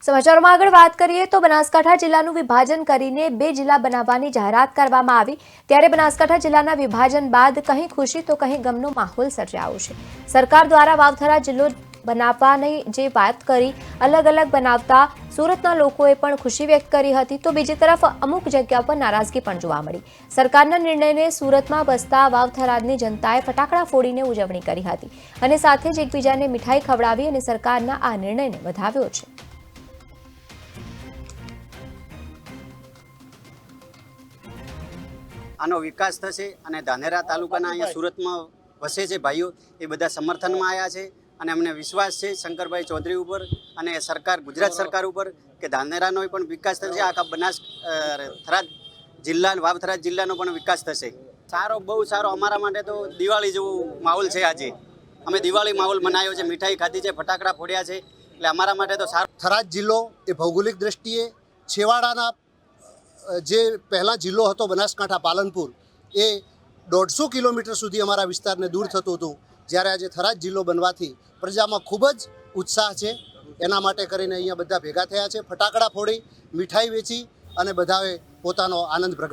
સમાચારોમાં આગળ વાત કરીએ તો બનાસકાંઠા જિલ્લાનું વિભાજન કરીને 2 જિલ્લા બનાવવાની જાહેરાત કરવામાં આવી ત્યારે બનાસકાંઠા જિલ્લાના વિભાજન બાદ કहीं ખુશી તો કहीं ગમનો માહોલ સર્જાયો છે। સરકાર દ્વારા વાવથરા જિલ્લો બનાવવાની જે વાત કરી અલગ અલગ બનાવતા સુરતના લોકોએ પણ ખુશી વ્યક્ત કરી હતી તો બીજી તરફ અમુક જગ્યા પર નારાજગી પણ જોવા મળી। સરકારના નિર્ણયને સુરતમાં બસતા વાવથરાની જનતાએ ફટાકડા ફોડીને ઉજવણી કરી હતી અને સાથે જ એકબીજાને મીઠાઈ ખવડાવી અને સરકારના આ નિર્ણયને વધાવ્યો છે। આનો વિકાસ થશે અને ધાનેરા તાલુકાના અહીંયા સુરતમાં વસે છે ભાઈઓ એ બધા સમર્થનમાં આવ્યા છે અને અમને વિશ્વાસ છે શંકરભાઈ ચૌધરી ઉપર અને સરકાર ગુજરાત સરકાર ઉપર કે ધાનેરાનો પણ વિકાસ થશે, આખા થરાદ જિલ્લા વાવથરા જિલ્લાનો પણ વિકાસ થશે। સારો બહુ સારો અમારા માટે તો દિવાળી જેવો માહોલ છે। આજે અમે દિવાળી માહોલ મનાવ્યો છે, મીઠાઈ ખાધી છે, ફટાકડા ફોડ્યા છે, એટલે અમારા માટે તો સારો। થરાદ જિલ્લો એ ભૌગોલિક દ્રષ્ટિએ છેવાડાના જે પહેલાં જિલ્લો હતો બનાસકાંઠા પાલનપુર એ 150 કિલોમીટર સુધી અમારા વિસ્તારને દૂર થતું હતું, જ્યારે આજે થરાદ જિલ્લો બનવાથી પ્રજામાં ખૂબ જ ઉત્સાહ છે। એના માટે કરીને અહીંયા બધા ભેગા થયા છે, ફટાકડા ફોડી મીઠાઈ વેચી અને બધાએ પોતાનો આનંદ પ્રગટ